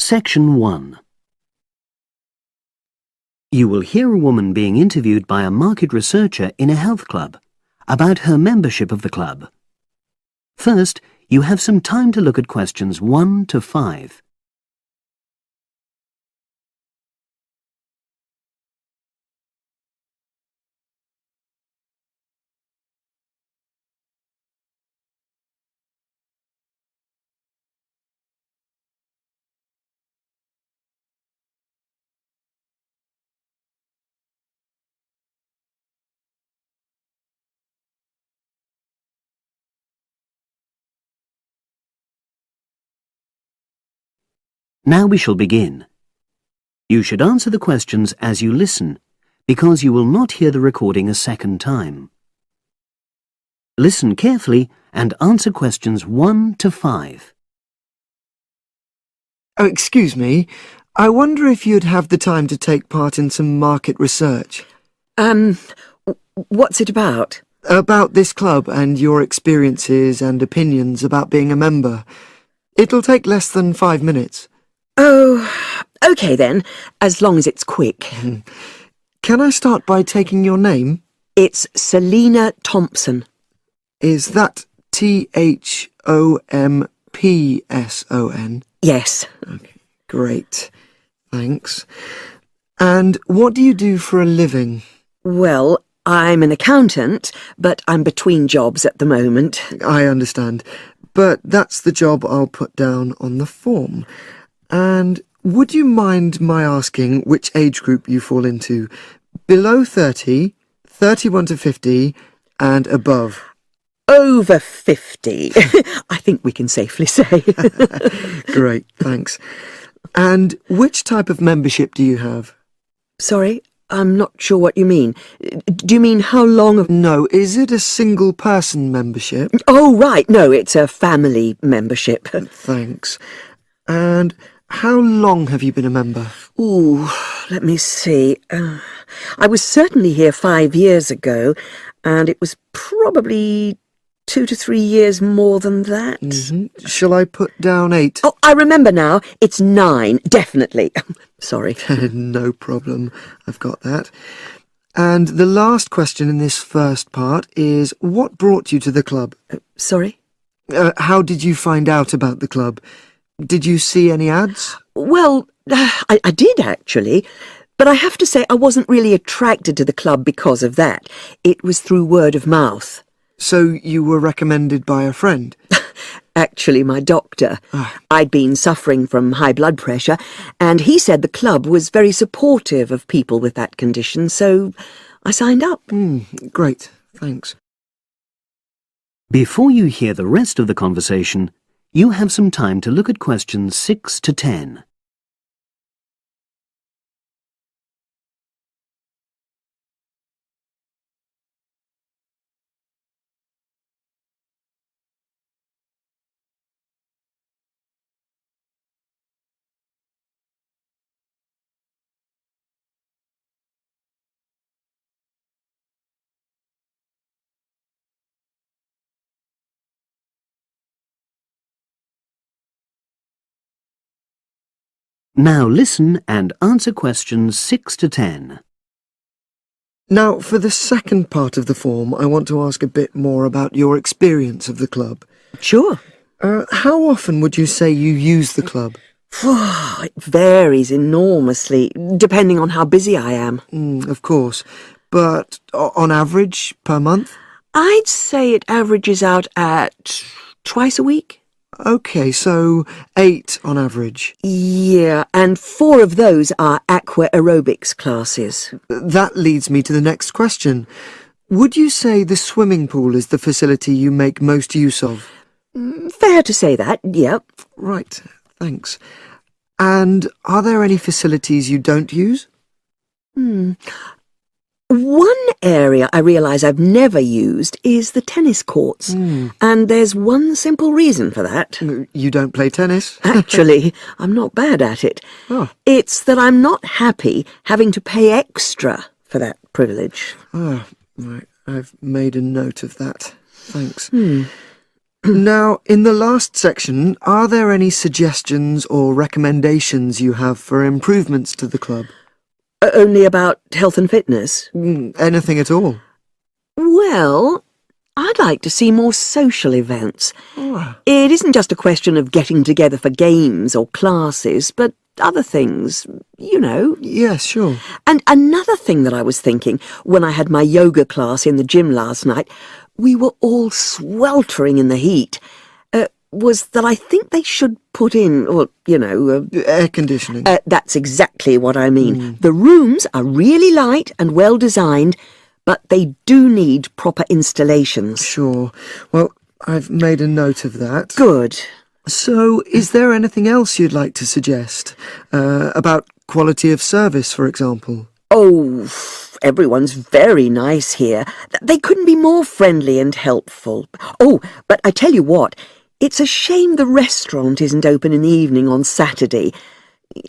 Section 1. You will hear a woman being interviewed by a market researcher in a health club about her membership of the club. First, you have some time to look at questions 1 to 5. Now we shall begin. You should answer the questions as you listen, because you will not hear the recording a second time. Listen carefully and answer questions 1 to 5. Oh, excuse me. I wonder if you'd have the time to take part in some market research. What's it about? About this club and your experiences and opinions about being a member. It'll take less than 5 minutes. Oh, OK then, as long as it's quick. Can I start by taking your name? It's Selina Thompson. Is that Thompson? Yes. Okay, great. Thanks. And what do you do for a living? Well, I'm an accountant, but I'm between jobs at the moment. I understand. But that's the job I'll put down on the form. And would you mind my asking which age group you fall into? Below 30, 31 to 50, and above? Over 50, I think we can safely say. Great, thanks. And which type of membership do you have? Sorry, I'm not sure what you mean. Do you mean how long? No, is it a single-person membership? Oh, right, no, it's a family membership. Thanks. And how long have you been a member? Ooh, let me see. I was certainly here 5 years ago, and it was probably 2 to 3 years more than that. Shall I put down 8? Oh, I remember now. It's 9, definitely. Sorry. No problem. I've got that. And the last question in this first part is, what brought you to the club? Sorry? How did you find out about the club? Did you see any ads? Well, I did actually, but I have to say I wasn't really attracted to the club because of that. It was through word of mouth. So you were recommended by a friend? Actually, my doctor. I'd been suffering from high blood pressure, and he said the club was very supportive of people with that condition, so I signed up. Great, thanks. Before you hear the rest of the conversation, you have some time to look at questions 6 to 10. Now listen and answer questions 6 to 10. Now, for the second part of the form, I want to ask a bit more about your experience of the club. Sure. How often would you say you use the club? It varies enormously, depending on how busy I am. Of course. But on average, per month? I'd say it averages out at twice a week. OK, so 8 on average. Yeah, and 4 of those are aqua aerobics classes. That leads me to the next question. Would you say the swimming pool is the facility you make most use of? Fair to say that, yep. Right, thanks. And are there any facilities you don't use? One area I realise I've never used is the tennis courts. And there's one simple reason for that. You don't play tennis? Actually, I'm not bad at it. Oh. It's that I'm not happy having to pay extra for that privilege. Oh, right. I've made a note of that. Thanks. Now, in the last section, are there any suggestions or recommendations you have for improvements to the club? Only about health and fitness? Anything at all? Well, I'd like to see more social events. Oh. It isn't just a question of getting together for games or classes, but other things, you know. Yes, sure. And another thing that I was thinking, when I had my yoga class in the gym last night, we were all sweltering in the heat, was that I think they should put in, Air conditioning. That's exactly what I mean. The rooms are really light and well designed, but they do need proper installations. Sure. Well, I've made a note of that. Good. So, is there anything else you'd like to suggest? About quality of service, for example? Oh, everyone's very nice here. They couldn't be more friendly and helpful. Oh, but I tell you what, it's a shame the restaurant isn't open in the evening on Saturday,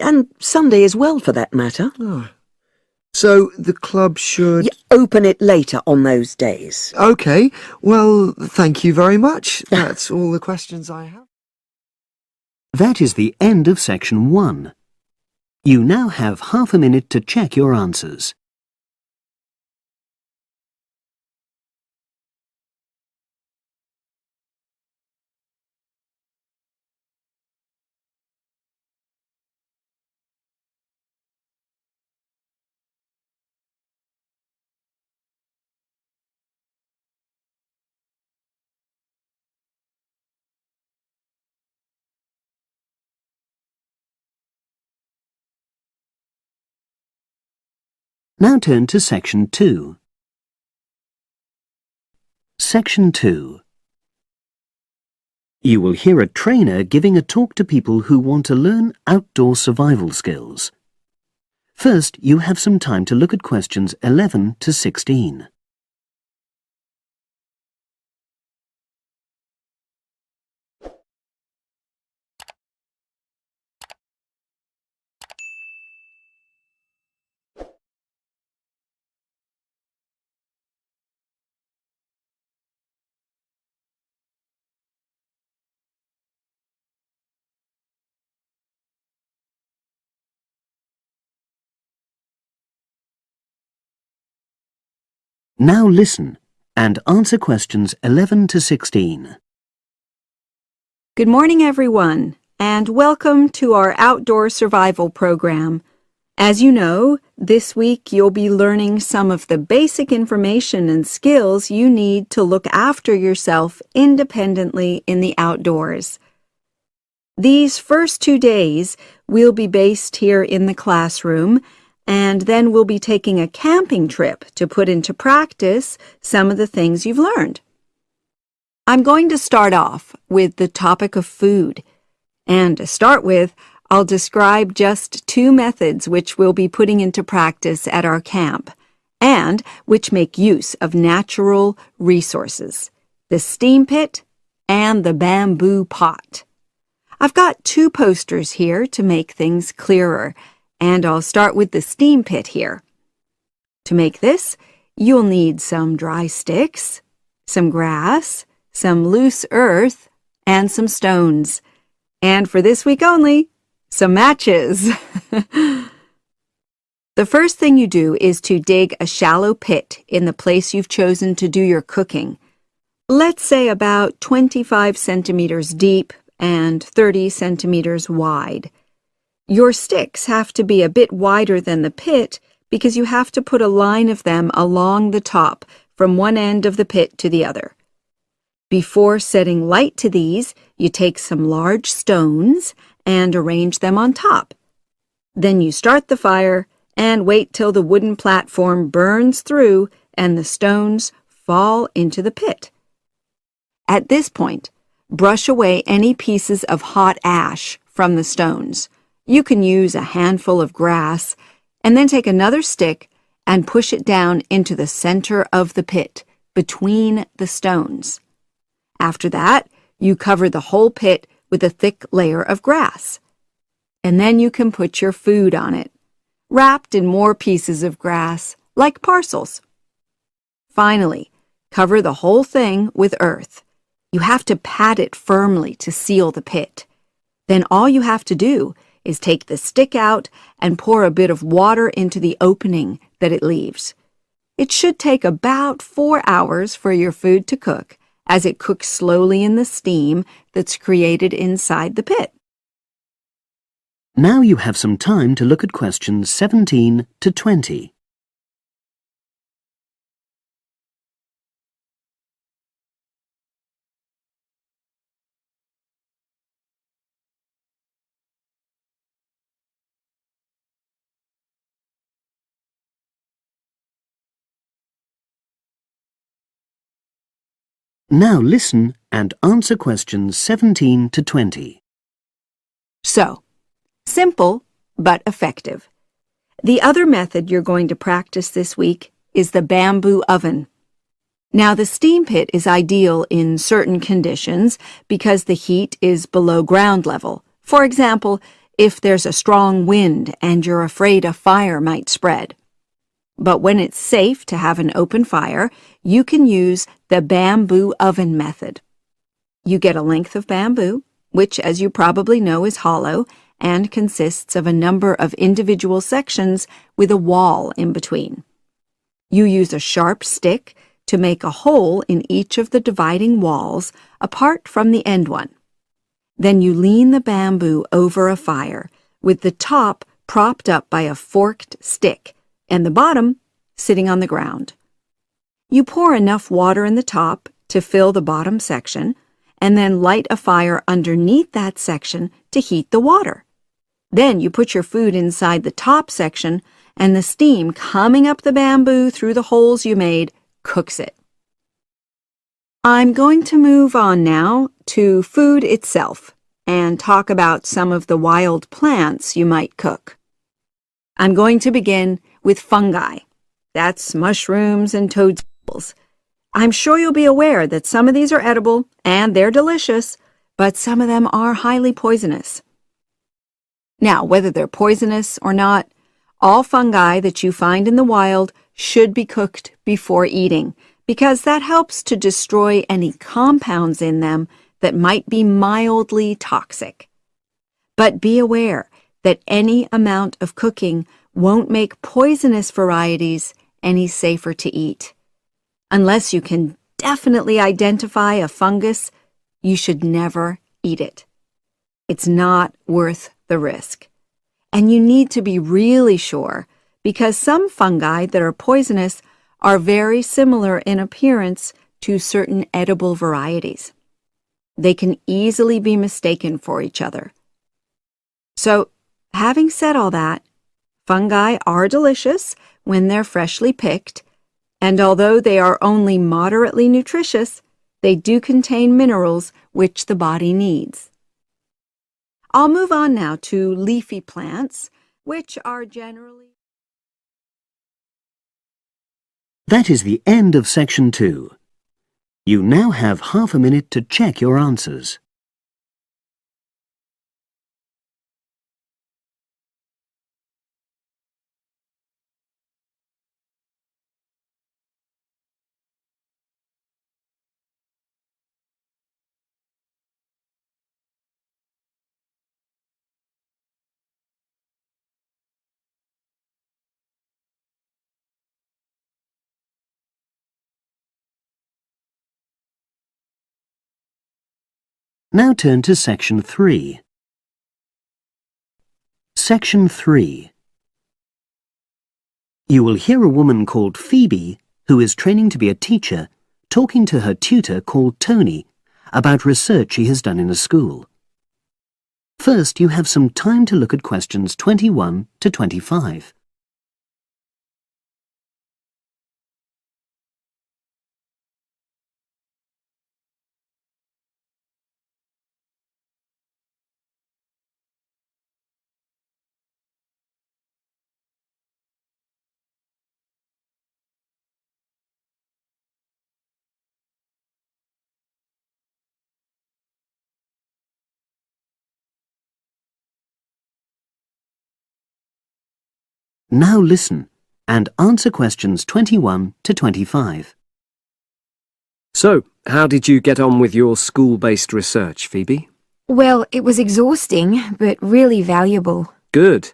and Sunday as well, for that matter. Oh. So, the club should... Open it later on those days. OK. Well, thank you very much. That's all the questions I have. That is the end of section 1. You now have half a minute to check your answers. Now turn to section 2. Section 2. You will hear a trainer giving a talk to people who want to learn outdoor survival skills. First, you have some time to look at questions 11 to 16. Now listen and answer questions 11 to 16. Good morning, everyone, and welcome to our outdoor survival program. As you know, this week you'll be learning some of the basic information and skills you need to look after yourself independently in the outdoors. These first 2 days we'll be based here in the classroom, and then we'll be taking a camping trip to put into practice some of the things you've learned. I'm going to start off with the topic of food. And to start with, I'll describe just 2 methods which we'll be putting into practice at our camp, and which make use of natural resources, the steam pit and the bamboo pot. I've got 2 posters here to make things clearer, and I'll start with the steam pit here. To make this, you'll need some dry sticks, some grass, some loose earth, and some stones. And for this week only, some matches. The first thing you do is to dig a shallow pit in the place you've chosen to do your cooking. Let's say about 25 centimeters deep and 30 centimeters wide. Your sticks have to be a bit wider than the pit because you have to put a line of them along the top from one end of the pit to the other. Before setting light to these, you take some large stones and arrange them on top. Then you start the fire and wait till the wooden platform burns through and the stones fall into the pit. At this point, brush away any pieces of hot ash from the stones. You can use a handful of grass and then take another stick and push it down into the center of the pit, between the stones. After that, you cover the whole pit with a thick layer of grass. And then you can put your food on it, wrapped in more pieces of grass, like parcels. Finally, cover the whole thing with earth. You have to pat it firmly to seal the pit. Then all you have to do is take the stick out and pour a bit of water into the opening that it leaves. It should take about 4 hours for your food to cook, as it cooks slowly in the steam that's created inside the pit. Now you have some time to look at questions 17 to 20. Now listen and answer questions 17 to 20. So, simple but effective. The other method you're going to practice this week is the bamboo oven. Now, the steam pit is ideal in certain conditions because the heat is below ground level. For example, if there's a strong wind and you're afraid a fire might spread. But when it's safe to have an open fire, you can use the bamboo oven method. You get a length of bamboo, which, as you probably know, is hollow and consists of a number of individual sections with a wall in between. You use a sharp stick to make a hole in each of the dividing walls apart from the end one. Then you lean the bamboo over a fire, with the top propped up by a forked stick and the bottom sitting on the ground. You pour enough water in the top to fill the bottom section, and then light a fire underneath that section to heat the water. Then you put your food inside the top section, and the steam coming up the bamboo through the holes you made cooks it. I'm going to move on now to food itself and talk about some of the wild plants you might cook. I'm going to begin with fungi. That's mushrooms and toadstools. I'm sure you'll be aware that some of these are edible and they're delicious, but some of them are highly poisonous. Now, whether they're poisonous or not, all fungi that you find in the wild should be cooked before eating, because that helps to destroy any compounds in them that might be mildly toxic. But be aware that any amount of cooking won't make poisonous varieties any safer to eat. Unless you can definitely identify a fungus, you should never eat it. It's not worth the risk. And you need to be really sure, because some fungi that are poisonous are very similar in appearance to certain edible varieties. They can easily be mistaken for each other. So, having said all that, fungi are delicious when they're freshly picked, and although they are only moderately nutritious, they do contain minerals which the body needs. I'll move on now to leafy plants, which are generally... That is the end of section 2. You now have half a minute to check your answers. Now turn to section 3. Section 3. You will hear a woman called Phoebe, who is training to be a teacher, talking to her tutor called Tony about research she has done in a school. First, you have some time to look at questions 21 to 25. Now listen and answer questions 21 to 25. So, How did you get on with your school-based research, Phoebe? Well, it was exhausting, but really valuable. Good.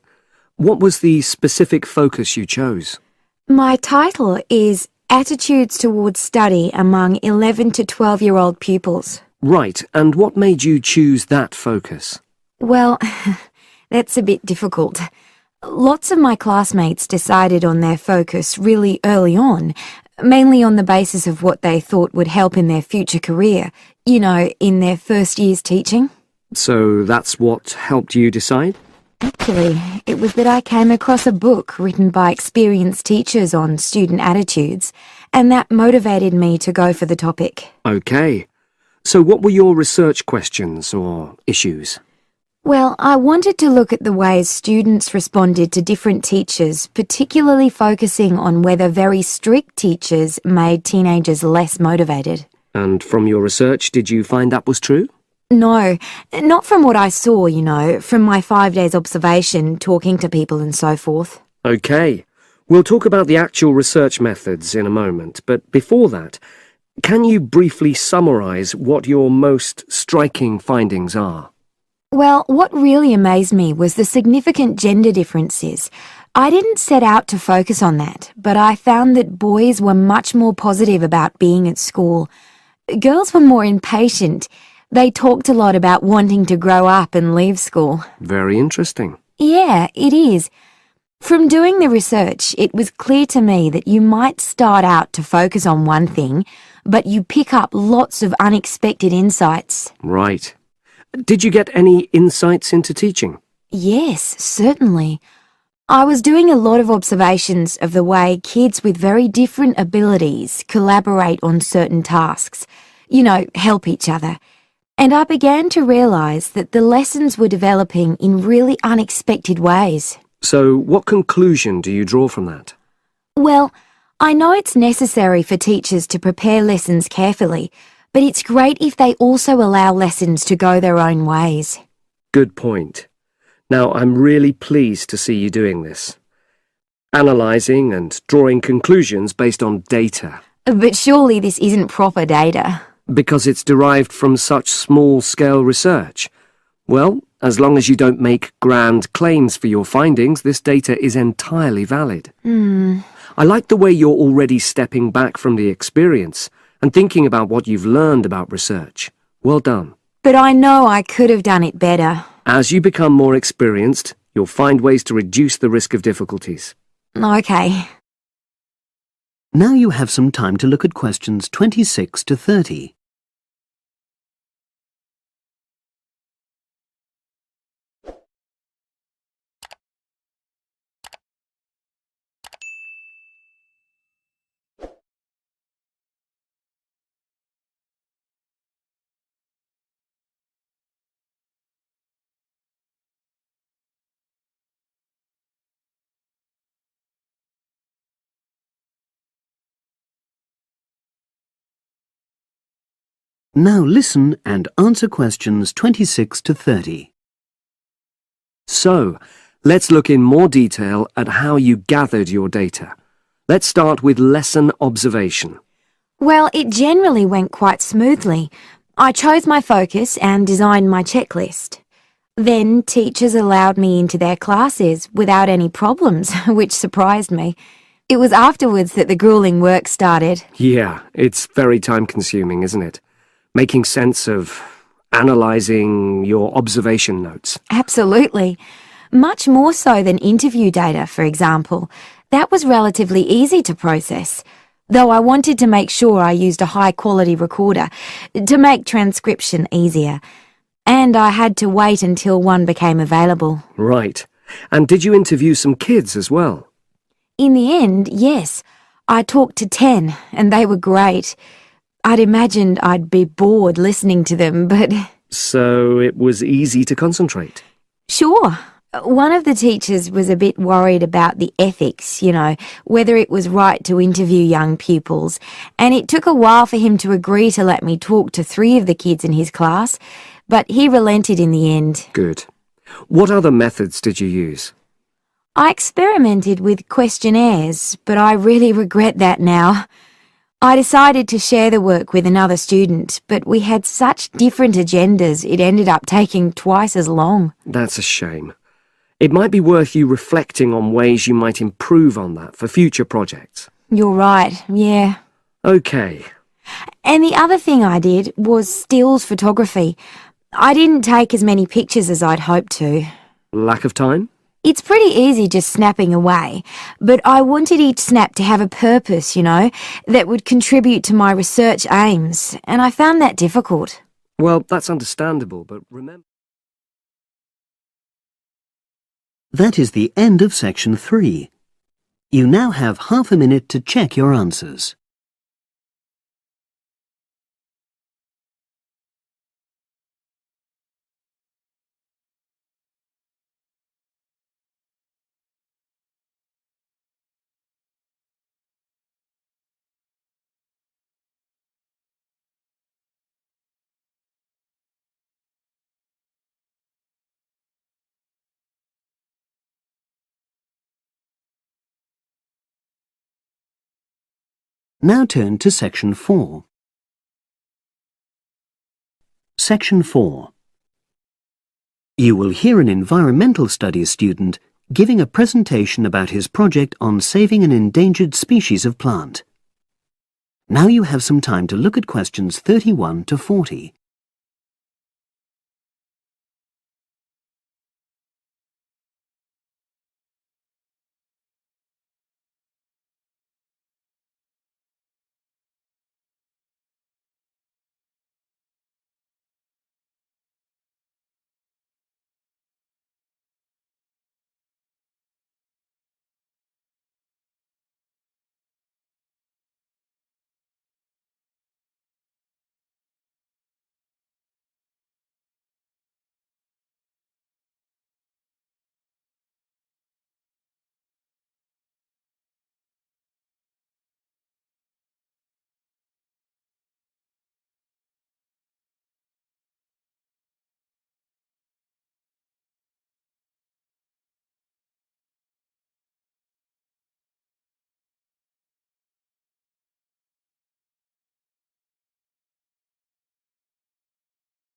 What was the specific focus you chose? My title is Attitudes Towards Study Among 11 to 12-year-old Pupils. Right, and what made you choose that focus? Well, that's a bit difficult. Lots of my classmates decided on their focus really early on, mainly on the basis of what they thought would help in their future career, in their first year's teaching. So that's what helped you decide? Actually, it was that I came across a book written by experienced teachers on student attitudes, and that motivated me to go for the topic. Okay. So what were your research questions or issues? Well, I wanted to look at the ways students responded to different teachers, particularly focusing on whether very strict teachers made teenagers less motivated. And from your research, did you find that was true? No, not from what I saw, from my 5 days observation, talking to people and so forth. Okay. We'll talk about the actual research methods in a moment, but before that, can you briefly summarise what your most striking findings are? Well, what really amazed me was the significant gender differences. I didn't set out to focus on that, but I found that boys were much more positive about being at school. Girls were more impatient. They talked a lot about wanting to grow up and leave school. Very interesting. Yeah, it is. From doing the research, it was clear to me that you might start out to focus on one thing, but you pick up lots of unexpected insights. Right. Did you get any insights into teaching? Yes, certainly. I was doing a lot of observations of the way kids with very different abilities collaborate on certain tasks, help each other. And I began to realise that the lessons were developing in really unexpected ways. So what conclusion do you draw from that? Well, I know it's necessary for teachers to prepare lessons carefully, but it's great if they also allow lessons to go their own ways. Good point. Now, I'm really pleased to see you doing this. Analysing and drawing conclusions based on data. But surely this isn't proper data. Because it's derived from such small-scale research. Well, as long as you don't make grand claims for your findings, this data is entirely valid. I like the way you're already stepping back from the experience and thinking about what you've learned about research. Well done. But I know I could have done it better. As you become more experienced, you'll find ways to reduce the risk of difficulties. Okay. Now you have some time to look at questions 26 to 30. Now listen and answer questions 26 to 30. So, let's look in more detail at how you gathered your data. Let's start with lesson observation. Well, it generally went quite smoothly. I chose my focus and designed my checklist. Then teachers allowed me into their classes without any problems, which surprised me. It was afterwards that the grueling work started. Yeah, it's very time-consuming, isn't it? Making sense of analysing your observation notes. Absolutely. Much more so than interview data, for example. That was relatively easy to process, though I wanted to make sure I used a high-quality recorder to make transcription easier. And I had to wait until one became available. Right. And did you interview some kids as well? In the end, yes. I talked to 10, and they were great. I'd imagined I'd be bored listening to them, but... So it was easy to concentrate? Sure. One of the teachers was a bit worried about the ethics, whether it was right to interview young pupils, and it took a while for him to agree to let me talk to 3 of the kids in his class, but he relented in the end. Good. What other methods did you use? I experimented with questionnaires, but I really regret that now. I decided to share the work with another student, but we had such different agendas it ended up taking twice as long. That's a shame. It might be worth you reflecting on ways you might improve on that for future projects. You're right, yeah. Okay. And the other thing I did was stills photography. I didn't take as many pictures as I'd hoped to. Lack of time? It's pretty easy just snapping away, but I wanted each snap to have a purpose, that would contribute to my research aims, and I found that difficult. Well, that's understandable, but remember... That is the end of section 3. You now have half a minute to check your answers. Now turn to section 4. Section 4. You will hear an environmental studies student giving a presentation about his project on saving an endangered species of plant. Now you have some time to look at questions 31 to 40.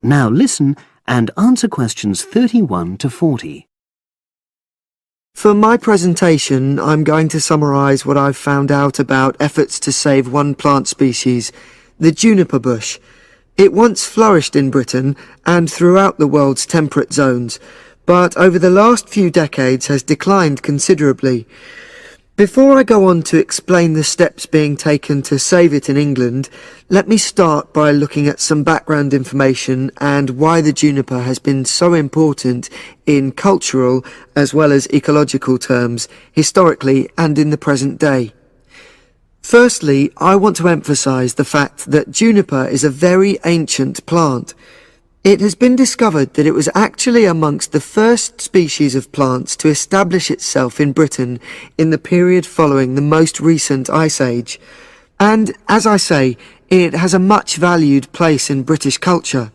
Now listen and answer questions 31 to 40. For my presentation, I'm going to summarise what I've found out about efforts to save one plant species, the juniper bush. It once flourished in Britain and throughout the world's temperate zones, but over the last few decades has declined considerably. Before I go on to explain the steps being taken to save it in England, let me start by looking at some background information and why the juniper has been so important in cultural as well as ecological terms, historically and in the present day. Firstly, I want to emphasise the fact that juniper is a very ancient plant. It has been discovered that it was actually amongst the first species of plants to establish itself in Britain in the period following the most recent Ice Age. And, as I say, it has a much valued place in British culture.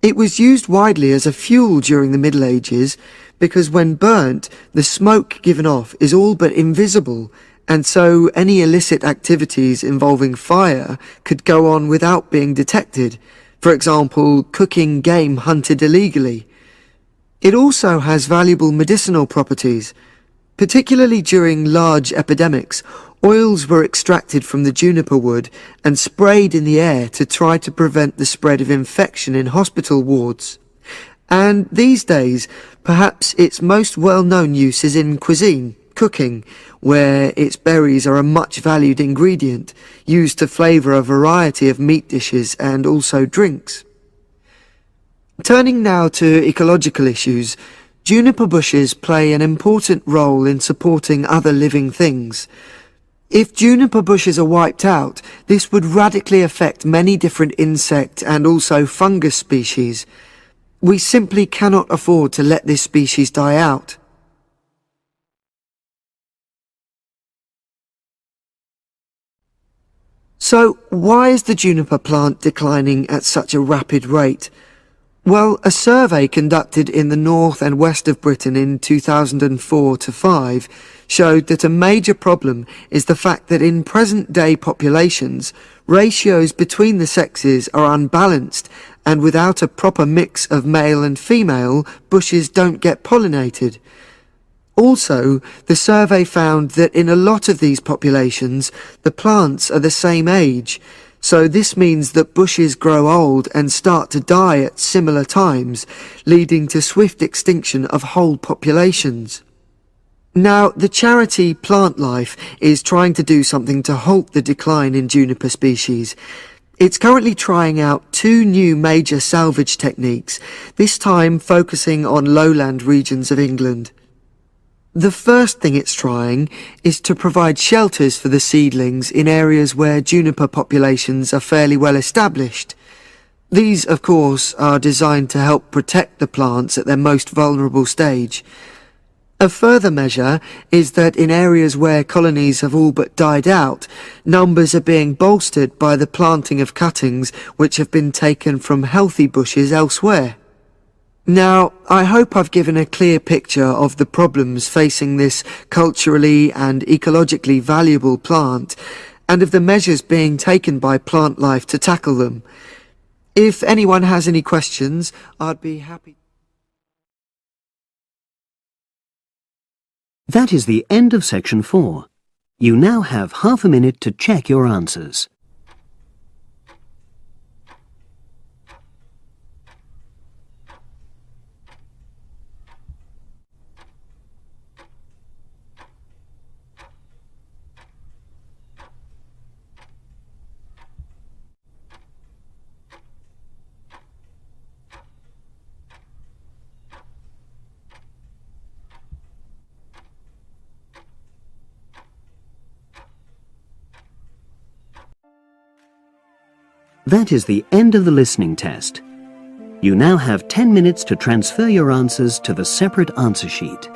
It was used widely as a fuel during the Middle Ages because when burnt, the smoke given off is all but invisible, and so any illicit activities involving fire could go on without being detected. For example, cooking game hunted illegally. It also has valuable medicinal properties. Particularly during large epidemics, oils were extracted from the juniper wood and sprayed in the air to try to prevent the spread of infection in hospital wards. And these days, perhaps its most well-known use is in cuisine, cooking, where its berries are a much valued ingredient, used to flavour a variety of meat dishes and also drinks. Turning now to ecological issues, juniper bushes play an important role in supporting other living things. If juniper bushes are wiped out, this would radically affect many different insect and also fungus species. We simply cannot afford to let this species die out. So, why is the juniper plant declining at such a rapid rate? Well, a survey conducted in the north and west of Britain in 2004 to 5 showed that a major problem is the fact that in present-day populations, ratios between the sexes are unbalanced, and without a proper mix of male and female, bushes don't get pollinated. Also, the survey found that in a lot of these populations, the plants are the same age, so this means that bushes grow old and start to die at similar times, leading to swift extinction of whole populations. Now, the charity Plant Life is trying to do something to halt the decline in juniper species. It's currently trying out 2 new major salvage techniques, this time focusing on lowland regions of England. The first thing it's trying is to provide shelters for the seedlings in areas where juniper populations are fairly well established. These, of course, are designed to help protect the plants at their most vulnerable stage. A further measure is that in areas where colonies have all but died out, numbers are being bolstered by the planting of cuttings which have been taken from healthy bushes elsewhere. Now, I hope I've given a clear picture of the problems facing this culturally and ecologically valuable plant, and of the measures being taken by Plant Life to tackle them. If anyone has any questions, I'd be happy. That is the end of section 4. You now have half a minute to check your answers. That is the end of the listening test. You now have 10 minutes to transfer your answers to the separate answer sheet.